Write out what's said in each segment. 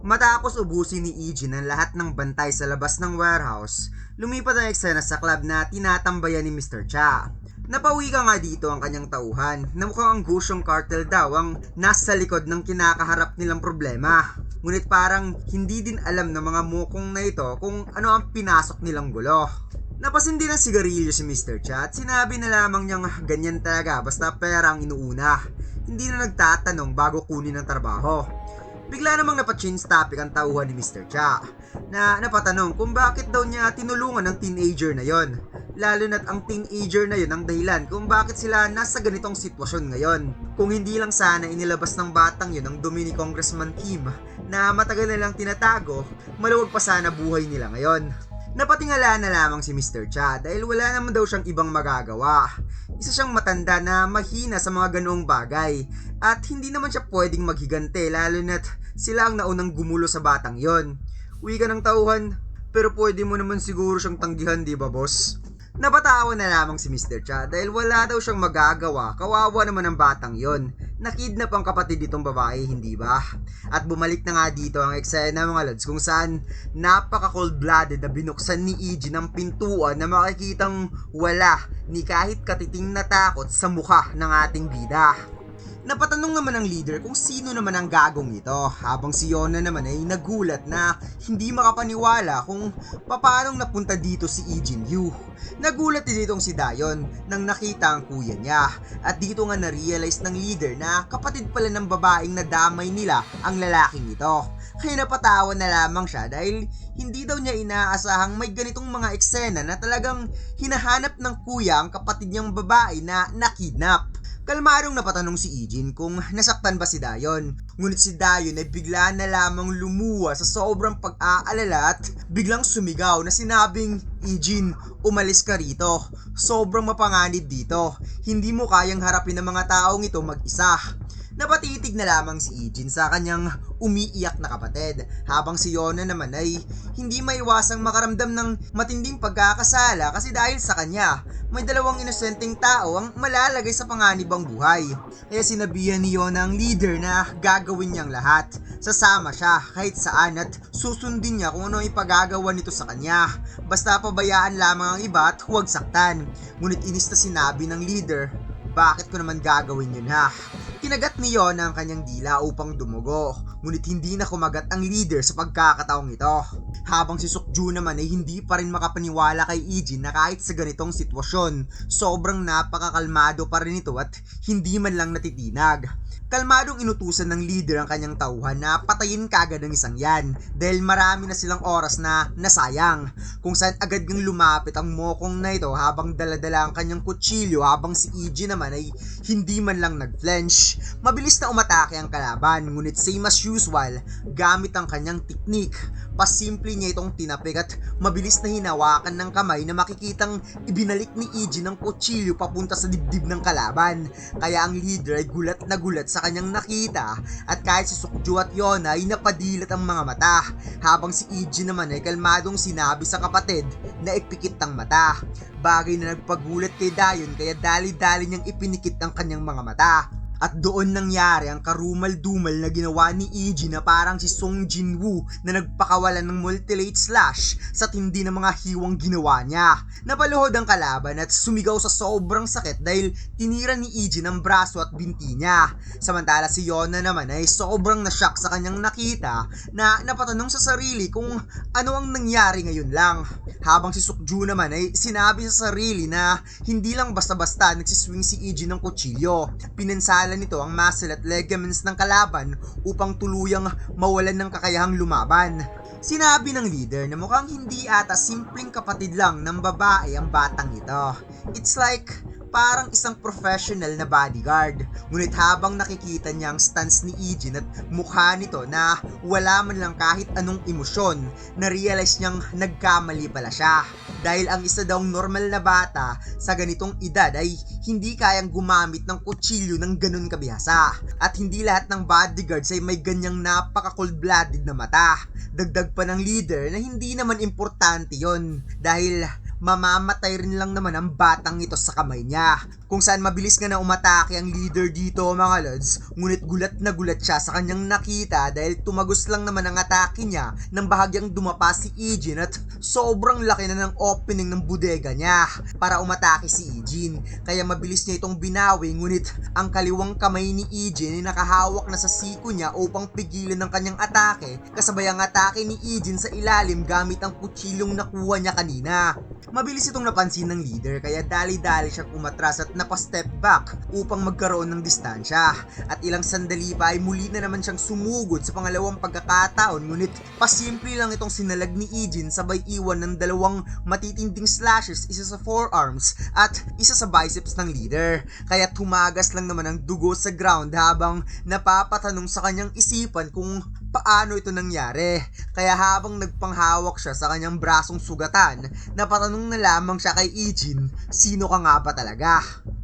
Matapos ubusin ni Eugene ang lahat ng bantay sa labas ng warehouse, lumipat ang eksena sa club na tinatambayan ni Mr. Cha. Napawi ka nga dito ang kanyang tauhan na mukhang ang gusyong cartel daw ang nasa likod ng kinakaharap nilang problema. Ngunit parang hindi din alam ng mga mukong na ito kung ano ang pinasok nilang gulo. Napasindi ng sigarilyo si Mr. Cha at sinabi na lamang niyang ganyan talaga basta pera ang inuuna. Hindi na nagtatanong bago kunin ang trabaho. Bigla namang napachange topic ang tauhan ni Mr. Cha na napatanong kung bakit daw niya tinulungan ng teenager na yon. Lalo na't ang teenager na yon ang dahilan kung bakit sila nasa ganitong sitwasyon ngayon. Kung hindi lang sana inilabas ng batang yon ang dumi ni Congressman Kim na matagal na lang tinatago, maluwag pa sana buhay nila ngayon. Napatingala na lamang si Mr. Cha dahil wala naman daw siyang ibang magagawa. Isa siyang matanda na mahina sa mga ganoong bagay at hindi naman siya pwedeng maghigante lalo na't sila ang naunang gumulo sa batang yon. Uwi ka ng tauhan, pero pwede mo naman siguro siyang tanggihan, di ba boss? Napatawa na lamang si Mr. Cha dahil wala daw siyang magagawa, kawawa naman ang batang yon. Nakidnap ang kapatid nitong babae, hindi ba? At bumalik na nga dito ang eksena mga lods kung saan napaka cold-blooded na binuksan ni Eugene ang pintuan na makikitang wala ni kahit katiting na takot sa mukha ng ating bida. Napatanong naman ang leader kung sino naman ang gagong ito habang si Yona naman ay nagulat na hindi makapaniwala kung paanong napunta dito si Eugene Yu. Nagulat din itong si Dayon nang nakita ang kuya niya at dito nga na-realize ng leader na kapatid pala ng babaeng nadamay nila ang lalaking ito. Kaya napatawa na lamang siya dahil hindi daw niya inaasahang may ganitong mga eksena na talagang hinahanap ng kuya ang kapatid niyang babae na nakidnap. Kalmadong napatanong si Eugene kung nasaktan ba si Dayon. Ngunit si Dayon ay bigla na lamang lumuwa sa sobrang pag-aalala at biglang sumigaw na sinabing, "Eugene, umalis ka rito. Sobrang mapanganib dito. Hindi mo kayang harapin ang mga taong ito mag-isa." Napatitig na lamang si Eugene sa kanyang umiiyak na kapatid habang si Yona naman ay hindi maiwasang makaramdam ng matinding pagkakasala kasi dahil sa kanya may dalawang inosenteng tao ang malalagay sa panganibang buhay. Kaya sinabihan ni Yona ang leader na gagawin niyang lahat. Sasama siya kahit saan at susundin niya kung ano ipagagawa nito sa kanya. Basta pabayaan lamang ang iba at huwag saktan. Ngunit inis na sinabi ng leader, "Bakit ko naman gagawin yun ha?" Kinagat ni Yona ang kanyang dila upang dumugo, ngunit hindi na kumagat ang leader sa pagkakataong ito. Habang si Sukju naman ay hindi pa rin makapaniwala kay Eugene na kahit sa ganitong sitwasyon, sobrang napakakalmado pa rin ito at hindi man lang natitinag. Kalmadong inutusan ng leader ang kanyang tauhan na patayin kagad ang isang yan dahil marami na silang oras na nasayang, kung saan agad ng lumapit ang mokong na ito habang daladala ang kanyang kutsilyo habang si Eugene naman ay hindi man lang nag-flinch. Mabilis na umatake ang kalaban ngunit same as usual gamit ang kanyang teknik. Pasimple niya itong tinapik at mabilis na hinawakan ng kamay na makikitang ibinalik ni Eugene ang kutsilyo papunta sa dibdib ng kalaban. Kaya ang leader ay gulat na gulat sa kanyang nakita at kahit si Sukju at Yona ay napadilat ang mga mata habang si Eugene naman ay kalmadong sinabi sa kapatid na ipikit ang mata. Bagay na nagpagulat kay Dayon kaya dali-dali niyang ipinikit ang kanyang mga mata. At doon nangyari ang karumal-dumal na ginawa ni Eugene na parang si Song Jinwoo na nagpakawalan ng multi-late slash sa tindi ng mga hiwang ginawa niya. Napaluhod ang kalaban at sumigaw sa sobrang sakit dahil tinira ni Eugene ang braso at binti niya. Samantala si Yona naman ay sobrang na-shock sa kanyang nakita na napatanong sa sarili kung ano ang nangyari ngayon lang. Habang si Sukju naman ay sinabi sa sarili na hindi lang basta-basta nagsiswing si Eugene ng kutsilyo. Pinansala nito ang muscle at ligaments ng kalaban upang tuluyang mawalan ng kakayahang lumaban. Sinabi ng leader na mukhang hindi ata simpleng kapatid lang ng babae ang batang ito. It's like parang isang professional na bodyguard. Ngunit habang nakikita niya ang stance ni Eugene at mukha nito na wala man lang kahit anong emosyon, na-realize niyang nagkamali pala siya. Dahil ang isa daw normal na bata sa ganitong edad ay hindi kayang gumamit ng kutsilyo ng ganun kabihasa. At hindi lahat ng bodyguards ay may ganyang napaka cold-blooded na mata. Dagdag pa ng leader na hindi naman importante yon dahil mamamatay rin lang naman ang batang ito sa kamay niya. Kung saan mabilis nga na umatake ang leader dito mga lods, ngunit gulat na gulat siya sa kanyang nakita dahil tumagos lang naman ang atake niya nang bahagyang dumapa si Eugene at sobrang laki na ng opening ng bodega niya para umatake si Eugene. Kaya mabilis niya itong binawi, ngunit ang kaliwang kamay ni Eugene ay nakahawak na sa siko niya upang pigilan ang kanyang atake, kasabay ang atake ni Eugene sa ilalim gamit ang kutsilyong nakuha niya kanina. Mabilis itong napansin ng leader kaya dali-dali siyang umatras at napastep back upang magkaroon ng distansya. At ilang sandali pa ay muli na naman siyang sumugod sa pangalawang pagkakataon, ngunit pasimple lang itong sinalag ni Eugene sabay iwan ng dalawang matitinding slashes, isa sa forearms at isa sa biceps ng leader. Kaya tumagas lang naman ang dugo sa ground habang napapatanong sa kanyang isipan kung paano ito nangyari. Kaya habang nagpanghawak siya sa kanyang brasong sugatan, napatanong na lamang siya kay Eugene, sino ka nga ba talaga?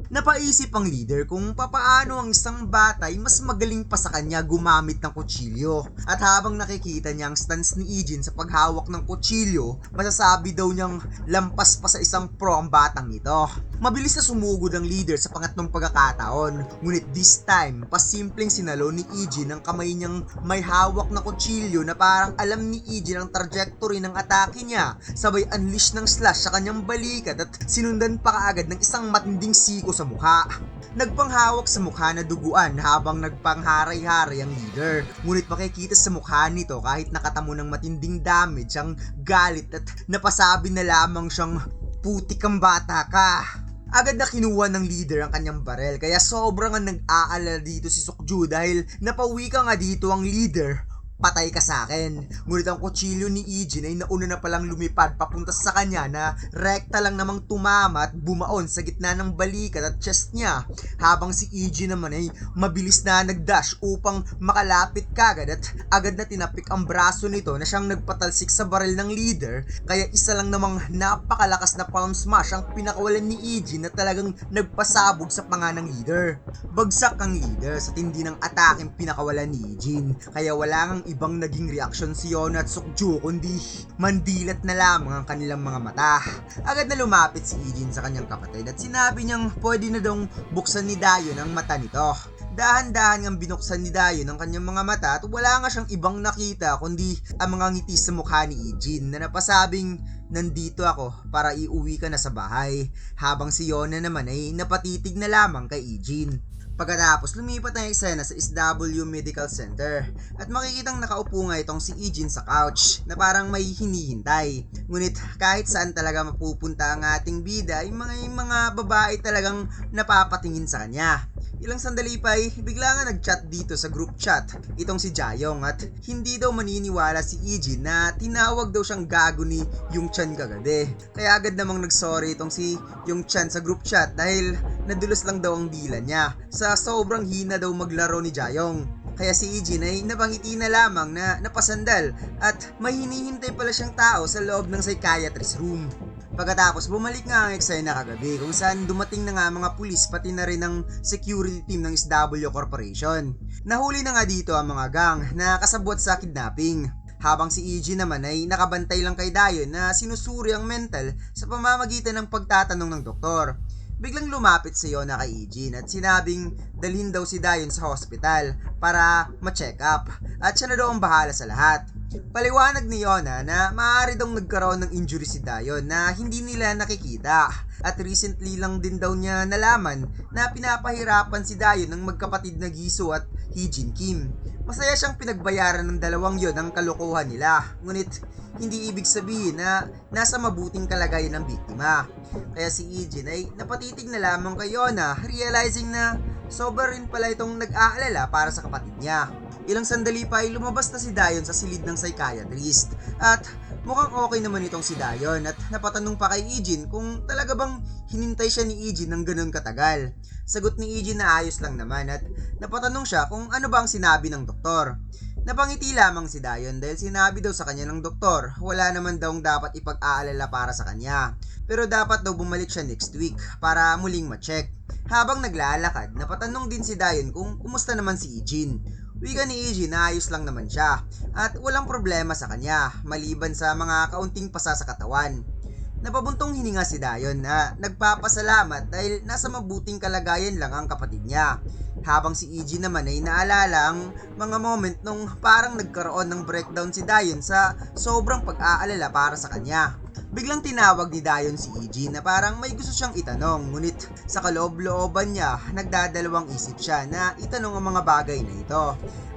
Napaisip ang leader kung papaano ang isang bata ay mas magaling pa sa kanya gumamit ng kutsilyo. At habang nakikita niya ang stance ni Eugene sa paghawak ng kutsilyo, masasabi daw niyang lampas pa sa isang pro ang batang ito. Mabilis na sumugod ang leader sa pangatlong pagkakataon, ngunit this time, pasimpleng sinalo ni Eugene ang kamay niyang may hawak na kutsilyo na parang alam ni Eugene ang trajectory ng atake niya, sabay unleash ng slash sa kanyang balikat at sinundan pa kaagad ng isang matinding siko sa mukha. Nagpanghawak sa mukha na duguan habang nagpangharay-haray ang leader, ngunit makikita sa mukha nito kahit nakatamo ng matinding damage ang galit at napasabi na lamang siyang, putik kang bata ka. Agad na kinuha ng leader ang kanyang barel kaya sobrang nag-aalala dito si Sukju dahil napauwi ka nga dito ang leader, patay ka sa akin. Ngunit ang kutsilyo ni Eugene ay nauna na palang lumipad papunta sa kanya na rekta lang namang tumama at bumaon sa gitna ng balikat at chest niya, habang si Eugene naman ay mabilis na nagdash upang makalapit kagad at agad na tinapik ang braso nito na siyang nagpatalsik sa baril ng leader. Kaya isa lang namang napakalakas na palm smash ang pinakawalan ni Eugene na talagang nagpasabog sa panga ng leader. Bagsak ang leader sa tindi ng ataking pinakawalan ni Eugene, kaya wala ngang ibang naging reaksyon si Yona at Sukju kundi mandilat na lamang ang kanilang mga mata. Agad na lumapit si Eugene sa kanyang kapatid at sinabi niyang pwede na daw buksan ni Dayon ang mata nito. Dahan-dahan ngang binuksan ni Dayon ang kanyang mga mata at wala nga siyang ibang nakita kundi ang mga ngiti sa mukha ni Eugene na napasabing, nandito ako para iuwi ka na sa bahay, habang si Yona naman ay napatitig na lamang kay Eugene. Pagkatapos, lumipat ang eksena sa SW Medical Center at makikitang nakaupo nga itong si Eugene sa couch na parang may hinihintay. Ngunit kahit saan talaga mapupunta ang ating bida ay mga babae talagang napapatingin sa kanya. Ilang sandali pa ay bigla nga nag-chat dito sa group chat itong si Jayong at hindi daw maniniwala si Eugene na tinawag daw siyang gago ni Yung Chan kagabi. Kaya agad namang nagsorry itong si Yung Chan sa group chat dahil nadulos lang daw ang dila niya sa sobrang hina daw maglaro ni Jayong. Kaya si Eugene ay napangiti na lamang na napasandal at may hinihintay pala siyang tao sa loob ng psychiatrist room. Pagkatapos bumalik nga ang eksena kagabi kung saan dumating na nga mga pulis pati na rin ang security team ng SW Corporation. Nahuli na nga dito ang mga gang na kasabwat sa kidnapping, habang si Eugene naman ay nakabantay lang kay Dayon na sinusuri ang mental sa pamamagitan ng pagtatanong ng doktor. Biglang lumapit si Yona kay Eugene at sinabing dalhin daw si Dayon sa hospital para ma-check up at siya na daw ang bahala sa lahat. Paliwanag ni Yona na maaari daw nagkaroon ng injury si Dayon na hindi nila nakikita at recently lang din daw niya nalaman na pinapahirapan si Dayon ng magkapatid na Giso at Heejin Kim. Masaya siyang pinagbayaran ng dalawang yon ang kalokohan nila, ngunit hindi ibig sabihin na nasa mabuting kalagayan ng biktima. Kaya si Eugene ay napatitig na lamang kay Yona, realizing na sobra rin pala itong nag-aalala para sa kapatid niya. Ilang sandali pa ay lumabas na si Dayon sa silid ng psychiatrist at mukhang okay naman itong si Dayon at napatanong pa kay Eugene kung talaga bang hinintay siya ni Eugene ng ganun katagal. Sagot ni Eugene na ayos lang naman at napatanong siya kung ano ba ang sinabi ng doktor. Napangiti lamang si Dayon dahil sinabi daw sa kanya ng doktor wala naman daw dapat ipag-aalala para sa kanya, pero dapat daw bumalik siya next week para muling ma-check. Habang naglalakad, napatanong din si Dayon kung kumusta naman si Eugene. Wika ni Eugene na ayos lang naman siya at walang problema sa kanya maliban sa mga kaunting pasa sa katawan. Napabuntong hininga si Dayon na nagpapasalamat dahil nasa mabuting kalagayan lang ang kapatid niya. Habang si EG naman ay naalala ang mga moment nung parang nagkaroon ng breakdown si Dayon sa sobrang pag-aalala para sa kanya. Biglang tinawag ni Dayon si EG na parang may gusto siyang itanong, ngunit sa kaloob-looban niya nagdadalawang isip siya na itanong ang mga bagay na ito.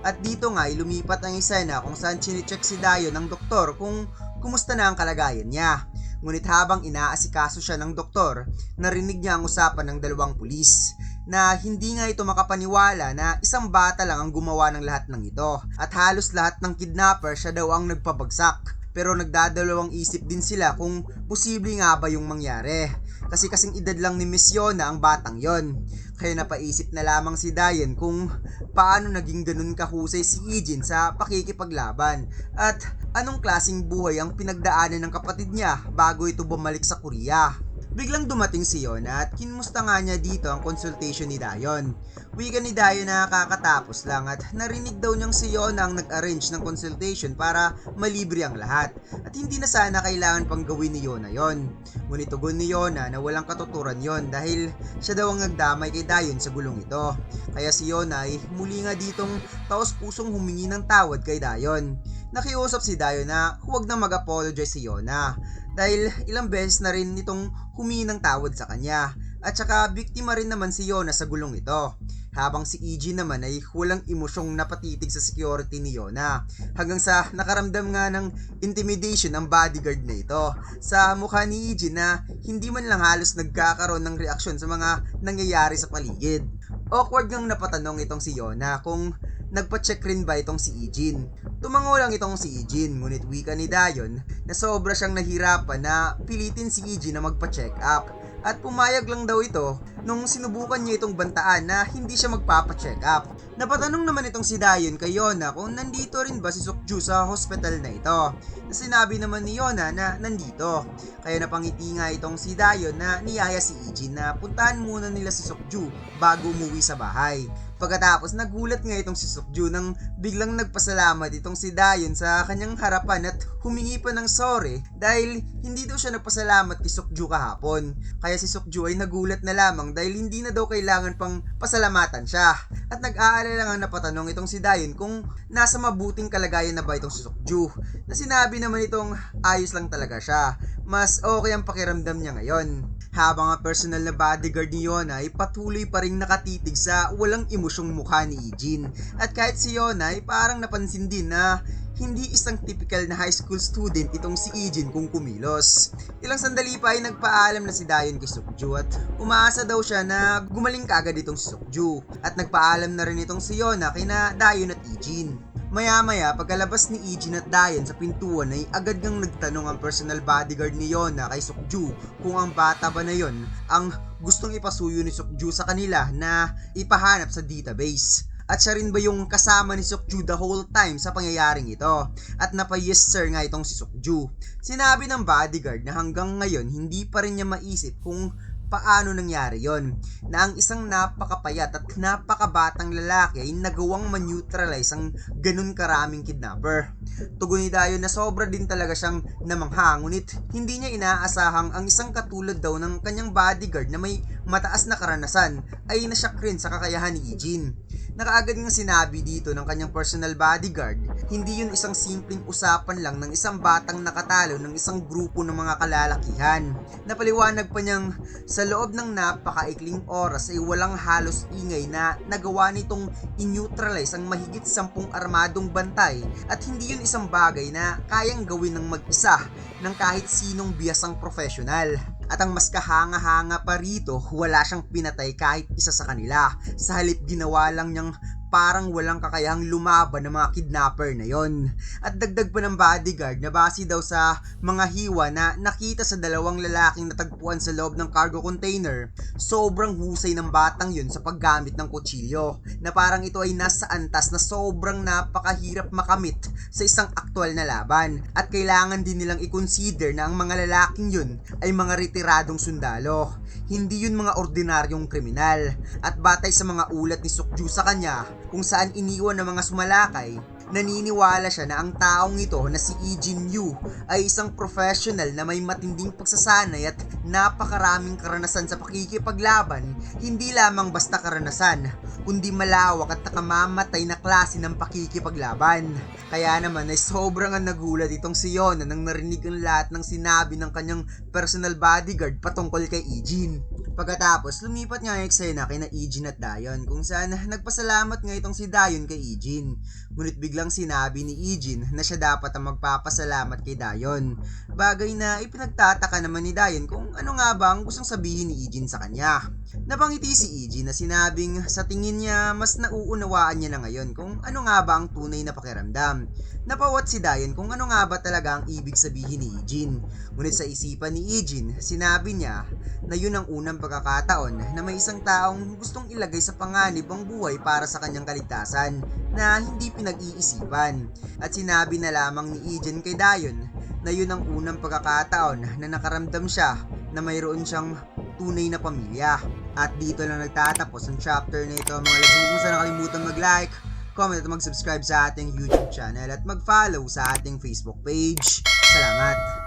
At dito nga ay lumipat ang eksena kung saan chinecheck si Dayon ng doktor kung kumusta na ang kalagayan niya. Ngunit habang inaasikaso siya ng doktor, narinig niya ang usapan ng dalawang pulis na hindi nga ito makapaniwala na isang bata lang ang gumawa ng lahat ng ito at halos lahat ng kidnapper siya daw ang nagpabagsak. Pero nagdadalawang isip din sila kung posible nga ba yung mangyari. Kasi kasing edad lang ni Miss Yona ang batang yon. Kaya napaisip na lamang si Dayan kung paano naging ganun kahusay si Ijin sa pakikipaglaban at anong klaseng buhay ang pinagdaanan ng kapatid niya bago ito bumalik sa Korea. Biglang dumating si Yona at kinumusta nga niya dito ang consultation ni Dayon. Wika ni Dayon na kakatapos lang at narinig daw niyang si Yona ang nag-arrange ng consultation para malibre ang lahat at hindi na sana kailangan pang gawin ni Yona yon. Ngunit tugon ni Yona na walang katuturan yon dahil siya daw ang nagdamay kay Dayon sa gulong ito. Kaya si Yona ay muli nga ditong taos-pusong humingi ng tawad kay Dayon. Nakiusap si Dayon na huwag na mag-apologize si Yona dahil ilang beses na rin itong humingi ng tawad sa kanya at saka biktima rin naman si Yona sa gulong ito. Habang si EG naman ay walang emosyong napatitig sa security ni Yona hanggang sa nakaramdam nga ng intimidation ang bodyguard na ito sa mukha ni EG na hindi man lang halos nagkakaroon ng reaksyon sa mga nangyayari sa paligid. Awkward ngang napatanong itong si Yona kung nagpa-check rin ba itong si Ijin. Tumango lang itong si Ijin ngunit wika ni Dayon na sobra siyang nahirapan na pilitin si Ijin na magpa-check up at pumayag lang daw ito nung sinubukan niya itong bantaan na hindi siya magpapa-check up. Napatanong naman itong si Dayon kay Yona kung nandito rin ba si Sukju sa hospital na ito. Na sinabi naman ni Yona na nandito. Kaya napangiti nga itong si Dayon na niyaya si Ijin na puntahan muna nila si Sukju bago umuwi sa bahay. Pagkatapos nagulat nga itong si Sukju nang biglang nagpasalamat itong si Dayon sa kanyang harapan at humingi pa ng sorry dahil hindi daw siya nagpasalamat kay Sukju kahapon. Kaya si Sukju ay nagulat na lamang dahil hindi na daw kailangan pang pasalamatan siya. At nag-aalala nga napatanong itong si Dayon kung nasa mabuting kalagayan na ba itong si Sukju. Na sinabi naman itong ayos lang talaga siya. Mas okay ang pakiramdam niya ngayon. Habang ang personal na bodyguard ni Yona ay patuloy pa rin nakatitig sa walang emosyong mukha ni Ijin. At kahit si Yona ay parang napansin din na hindi isang typical na high school student itong si Ijin kung kumilos. Ilang sandali pa ay nagpaalam na si Dayon kay Sukju at umaasa daw siya na gumaling kaagad itong si Sukju. At nagpaalam na rin itong si Yona kina Dayon at Ijin. Maya-maya, pagkalabas ni Ijin at Dayon sa pintuan ay agad ngang nagtanong ang personal bodyguard ni Yona kay Sukju kung ang bata ba na yon ang gustong ipasuyo ni Sukju sa kanila na ipahanap sa database. At siya rin ba yung kasama ni Sukju the whole time sa pangyayaring ito? At napa-yes sir nga itong si Sukju. Sinabi ng bodyguard na hanggang ngayon hindi pa rin niya maisip kung paano nangyari yon na ang isang napakapayat at napakabatang lalaki ay nagawang man-neutralize ang ganun karaming kidnapper. Tugon ni Dayon na sobra din talaga siyang namangha ngunit hindi niya inaasahang ang isang katulad daw ng kanyang bodyguard na may mataas na karanasan ay nasyak rin sa kakayahan ni Ijin. Nakaagad nga sinabi dito ng kanyang personal bodyguard, hindi yun isang simpleng usapan lang ng isang batang nakatalo ng isang grupo ng mga kalalakihan. Napaliwanag pa niyang sa loob ng napakaikling oras ay walang halos ingay na nagawa nitong in-neutralize ang mahigit 10 armadong bantay at hindi yun isang bagay na kayang gawin ng mag-isa ng kahit sinong biyasang profesional. At ang mas kahanga-hanga pa rito, wala siyang pinatay kahit isa sa kanila. Sa halip ginawa lang niyang parang walang kakayahang lumaban ng mga kidnapper na yon. At dagdag pa ng bodyguard na base daw sa mga hiwa na nakita sa dalawang lalaking natagpuan sa loob ng cargo container, sobrang husay ng batang yun sa paggamit ng kutsilyo na parang ito ay nasa antas na sobrang napakahirap makamit sa isang aktwal na laban at kailangan din nilang i-consider na ang mga lalaking yun ay mga retiradong sundalo. Hindi yun mga ordinaryong kriminal at batay sa mga ulat ni Sukju sa kanya kung saan iniwan ng mga sumalakay, Naniniwala siya na ang taong ito na si Ijin Yu ay isang professional na may matinding pagsasanay at napakaraming karanasan sa pakikipaglaban, hindi lamang basta karanasan, kundi malawak at nakamamatay na klase ng pakikipaglaban. Kaya naman ay sobrang nagulat itong si Yona nang narinig ang lahat ng sinabi ng kanyang personal bodyguard patungkol kay Ijin. Pagkatapos, lumipat nga ang eksena kina Ijin at Dayon kung saan nagpasalamat nga itong si Dayon kay Ijin. Ngunit biglang sinabi ni Ijin na siya dapat ang magpapasalamat kay Dayon. Bagay na ipinagtataka naman ni Dayon kung ano nga ba ang gustong sabihin ni Ijin sa kanya. Napangiti si Ijin na sinabing sa tingin niya mas nauunawaan niya na ngayon kung ano nga ba ang tunay na pakiramdam. Napawat si Dayon kung ano nga ba talaga ang ibig sabihin ni Ijin. Ngunit sa isipan ni Ijin, sinabi niya na yun ang unang pagkakataon na may isang taong gustong ilagay sa panganib ang buhay para sa kanyang kaligtasan na hindi pinag-iisipan. At sinabi na lamang ni Ijin kay Dayon na yun ang unang pagkakataon na nakaramdam siya na mayroon siyang tunay na pamilya. At dito lang nagtatapos ang chapter na ito mga lads. Kung saan nakalimutan mag-like, comment at mag-subscribe sa ating YouTube channel at mag-follow sa ating Facebook page. Salamat!